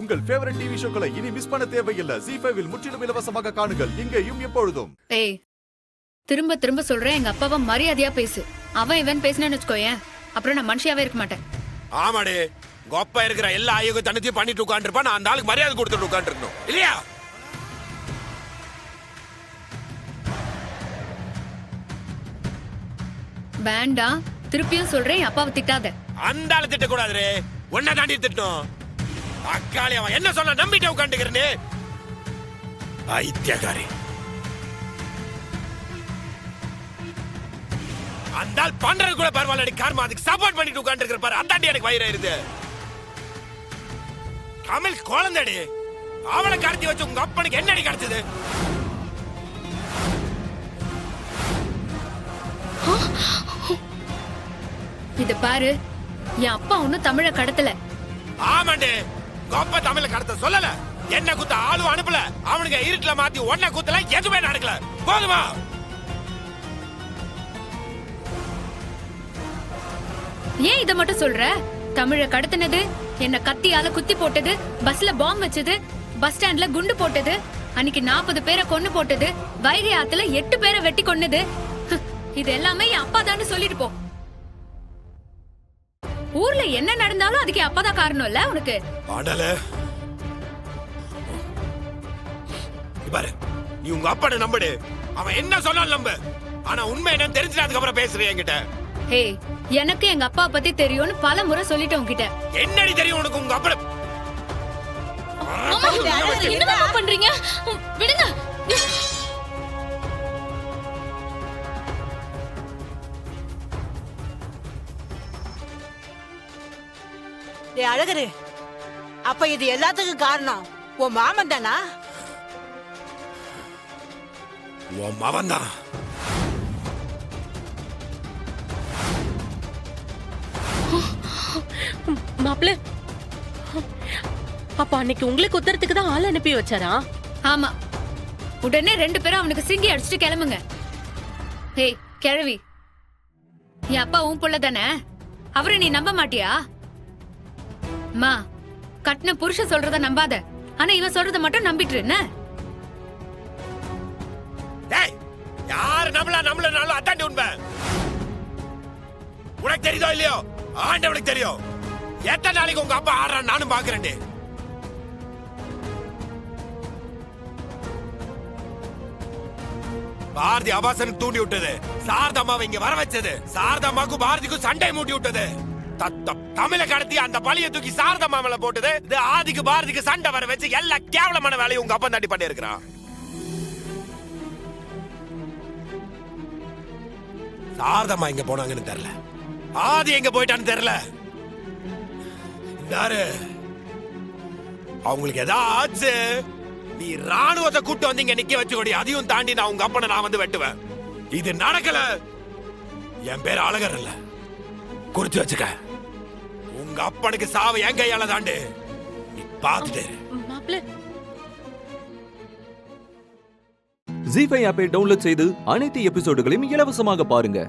உங்கள் favourite TV ஷோக்களை இனி miss பண்ண தேவையில்லை. ZEE5 இல் முற்றிலும் இலவசமாக காணுங்கள். இங்கேயும் எப்பொழுதும். ஏய், திரும்ப திரும்ப சொல்றேன், எங்க அப்பாவை மரியாதையா பேசு. அவன் இவன் பேசினேன்னு வச்சுக்கோயேன், அப்புறம் நான் மனுஷியாவே இருக்க மாட்டேன். ஆமாடே, கோப்பா இருக்கிற எல்லா ஐயோக்கும் தனித்தையும் பண்ணிட்டு உட்காந்துருப்பான். நான் அந்த ஆளுக்கு மரியாதை கொடுத்துட்டு உட்காந்துருக்கணும் இல்லையா? வேண்டாம், திருப்பியும் சொல்றேன், என் அப்பாவை திட்டாத. அந்த ஆளு திட்ட கூடாது, ஒன்ன தாண்டி திட்டணும். அக்காளி அவன் என்ன சொன்ன நம்பிட்டு உட்காந்துக்கிறனே ஐத்தியகாரி. அந்த ஆள் பண்றது கூட பரவாயில்ல, கார்மா அதுக்கு சப்போர்ட் பண்ணிட்டு உட்காந்துருக்கிற பாரு, அதாண்டி எனக்கு வயிறாயிருது. கமல் குழந்தைடி, அவளை கடத்தி வச்சு உங்க அப்பனுக்கு என்னடி கிடைச்சது? இத பாரு, என் அப்பா ஒண்ணும் தமிழ கடத்தல. ஆமாண்டே, கோப்பா தமிழ கடத்த சொல்லல. என்ன குத்த ஆளும் அனுப்பல. அவனுக்கு இருட்டுல மாத்தி ஒன்ன குத்தல, எதுவுமே நடக்கல. போதுமா? ஏன் இத மட்டும் சொல்ற? தமிழ கடத்தினது, என்ன கத்தியால குத்தி போட்டது, பஸ்ல பாம்பு வச்சது, பஸ் ஸ்டாண்ட்ல குண்டு போட்டது, அன்னைக்கு 40 பேரை கொன்னு போட்டது, வைகை ஆத்துல 8 பேரை வெட்டி கொன்னது, இது எல்லாமே என் அப்பா தான் சொல்லிட்டு போ. ஊர்ல என்ன நடந்தாலும் அதுக்கு அப்பா தான் காரணம் இல்ல உனக்கு? ஆடல பாரு, நீ உங்க அப்பாட நம்படு. அவன் என்ன சொன்னாலும் நம்பு. ஆனா உண்மை என்னன்னு தெரிஞ்சுட்டு அதுக்கப்புறம் பேசுறேன் என்கிட்ட. ஹே, எனக்கு எங்க அப்பா பத்தி தெரியும்னு பல முறை சொல்லிட்டேன் உன்கிட்ட. என்னடி தெரியும் உனக்கு உங்க அப்பா? என்ன பண்றீங்க? விடுங்க. அழகரு, அப்ப இது எல்லாத்துக்கும் காரணம் உன் மாமன் தானா? உன் மாமன் தான். மாப்ள, அப்ப அன்னைக்கு உங்களுக்கு உத்தரத்துக்கு தான் ஆள் அனுப்பி வச்சாரா? ஆமா, உடனே 2 பேரும் அவனுக்கு சிங்கி அடிச்சுட்டு கிளம்புங்க. ஹே கிழவி, என் அப்பா உன் புள்ள தானே, அவரை நீ நம்ப மாட்டியா? மா, கட்டின புருஷ சொல்றத நம்பாத, ஆனா இவன் சொல்றத மட்டும் நம்பிட்டு என்ன? டேய், யார் நம்மளனாலும் அதாண்டி உண்மை. உனக்கு தெரியுதோ இல்லையோ, ஆண்டவனுக்கு தெரியும். எத்தனை நாளைக்கு உங்க அப்பா ஆடுறான் நானும் பாக்குறேன். பாரதி அபாசனுக்கு தூண்டி விட்டது, சாரதாமாவை இங்க வர வச்சது, சாரதாமாக்கும் பாரதிக்கும் சண்டை மூட்டி விட்டது, தமிழ கடத்தி அந்த பழிய தூக்கி சாரதாமா மேல போட்டது, இது ஆதிக்கு பாரதிக்கு சண்டை வர வச்சு எல்லா கேவலமான வேலையும் உங்க அப்பா தாண்டி பண்ணி இருக்கிறான். சாரதாமா எங்க போனாங்கன்னு தெரியல, ஆதி எங்க போயிட்டான்னு தெரியல. அவங்களுக்கு ஏதாச்சு நீ ராணுவத்தை கூட்டு வந்து இங்க நிக்க வச்சுக்கொடி, அதையும் தாண்டி நான் உங்க அப்பனை நான் வந்து வெட்டுவேன். இது நடக்கல. என் பேர் அழகர் இல்ல, குறிச்சு வச்சுக்க. உங்க அப்பனுக்கு சாவு என் கையால தாண்டு. நீ பாத்துட்டு மாப்ள. ZEE5 ஆப்பை டவுன்லோட் செய்து அனைத்து எபிசோடுகளையும் இலவசமாக பாருங்க.